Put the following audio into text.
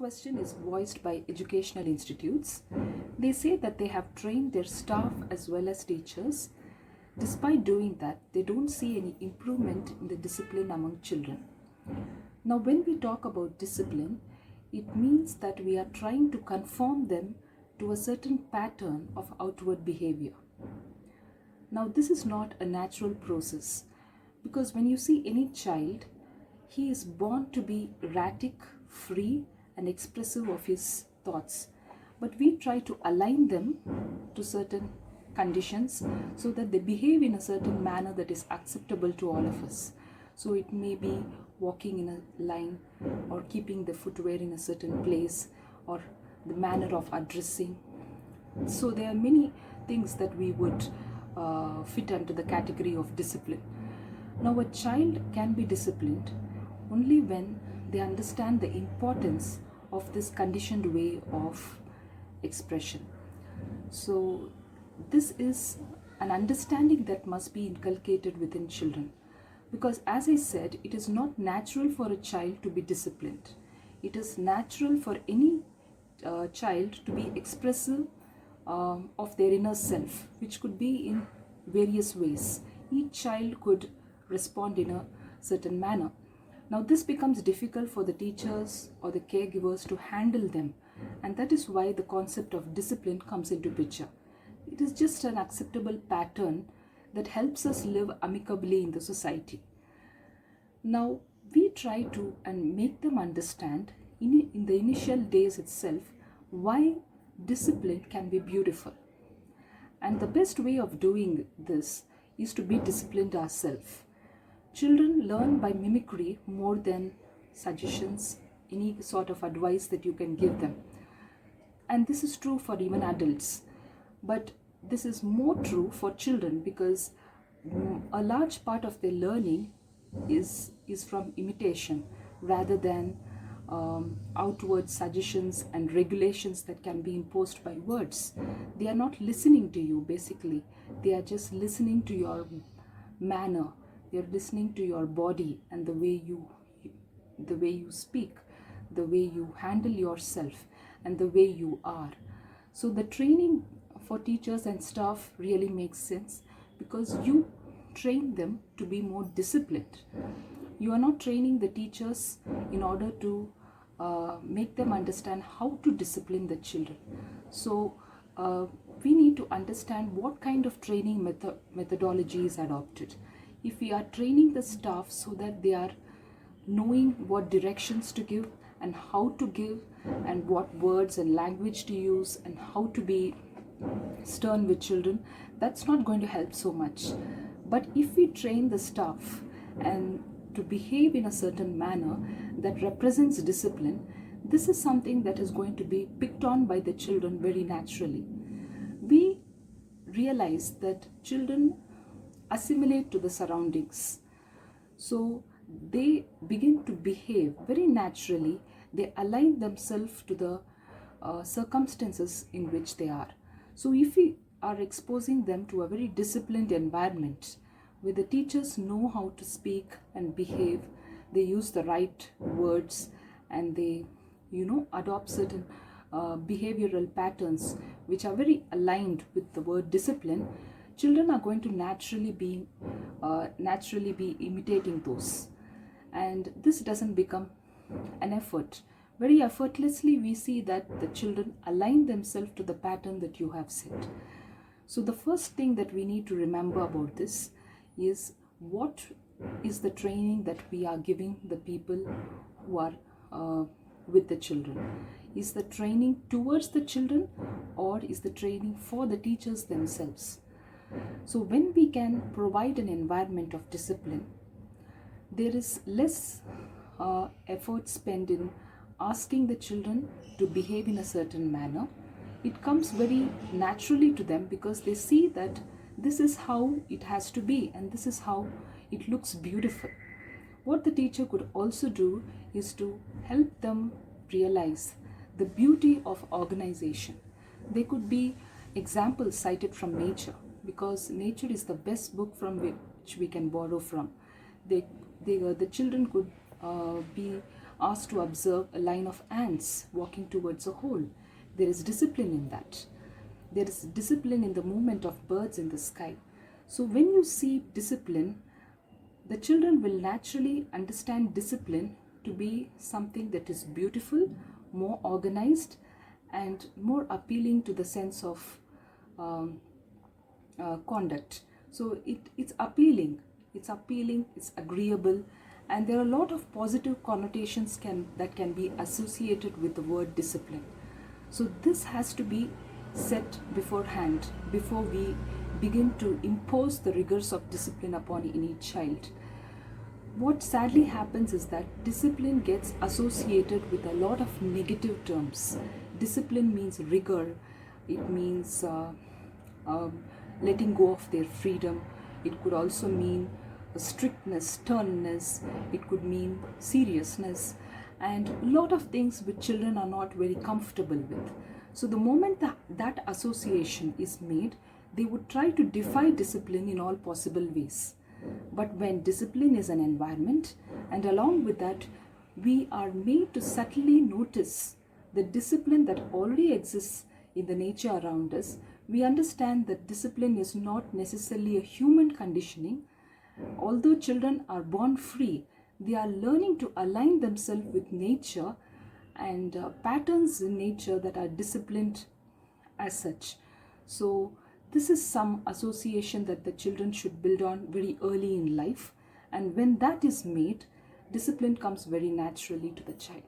question is voiced by educational institutes. They say that they have trained their staff as well as teachers. Despite doing that, they don't see any improvement in the discipline among children. Now, when we talk about discipline, it means that we are trying to conform them to a certain pattern of outward behavior. Now, this is not a natural process, because when you see any child, he is born to be erratic, free, and expressive of his thoughts. But we try to align them to certain conditions so that they behave in a certain manner that is acceptable to all of us. So it may be walking in a line, or keeping the footwear in a certain place, or the manner of addressing. So there are many things that we would fit under the category of discipline. Now, a child can be disciplined only when they understand the importance of this conditioned way of expression. So this is an understanding that must be inculcated within children, because as I said, it is not natural for a child to be disciplined. It is natural for any child to be expressive of their inner self, which could be in various ways. Each child could respond in a certain manner. Now, this becomes difficult for the teachers or the caregivers to handle them, and that is why the concept of discipline comes into picture. It is just an acceptable pattern that helps us live amicably in the society. Now, we try to and make them understand in the initial days itself why discipline can be beautiful. And the best way of doing this is to be disciplined ourselves. Children learn by mimicry more than suggestions, any sort of advice that you can give them. And this is true for even adults. But this is more true for children, because a large part of their learning is from imitation rather than outward suggestions and regulations that can be imposed by words. They are not listening to you, basically. They are just listening to your manner. They are listening to your body and the way you speak, the way you handle yourself, and the way you are. So the training for teachers and staff really makes sense, because you train them to be more disciplined. You are not training the teachers in order to make them understand how to discipline the children. So we need to understand what kind of training methodology is adopted. If we are training the staff so that they are knowing what directions to give and how to give, and what words and language to use, and how to be stern with children, that's not going to help so much. But if we train the staff and to behave in a certain manner that represents discipline, this is something that is going to be picked on by the children very naturally. We realize that children assimilate to the surroundings. So they begin to behave very naturally. They align themselves to the circumstances in which they are. So if we are exposing them to a very disciplined environment where the teachers know how to speak and behave, they use the right words, and they adopt certain behavioral patterns which are very aligned with the word discipline, children are going to naturally be imitating those. And this doesn't become an effort. Very effortlessly we see that the children align themselves to the pattern that you have set. So the first thing that we need to remember about this is, what is the training that we are giving the people who are with the children? Is the training towards the children, or is the training for the teachers themselves? So when we can provide an environment of discipline, there is less effort spent in asking the children to behave in a certain manner. It comes very naturally to them, because they see that this is how it has to be and this is how it looks beautiful. What the teacher could also do is to help them realize the beauty of organization. There could be examples cited from nature, because nature is the best book from which we can borrow from. The children could be asked to observe a line of ants walking towards a hole. There is discipline in that. There is discipline in the movement of birds in the sky. So when you see discipline, the children will naturally understand discipline to be something that is beautiful, more organized, and more appealing to the sense of conduct. So it's appealing, it's agreeable, and there are a lot of positive connotations that can be associated with the word discipline. So this has to be set beforehand before we begin to impose the rigors of discipline upon any child. What sadly happens is that discipline gets associated with a lot of negative terms. Discipline means rigor, it means letting go of their freedom. It could also mean strictness, sternness, it could mean seriousness, and a lot of things which children are not very comfortable with. So the moment that association is made, they would try to defy discipline in all possible ways. But when discipline is an environment, and along with that, we are made to subtly notice the discipline that already exists in the nature around us, we understand that discipline is not necessarily a human conditioning. Although children are born free, they are learning to align themselves with nature and patterns in nature that are disciplined as such. So this is some association that the children should build on very early in life, and when that is made, discipline comes very naturally to the child.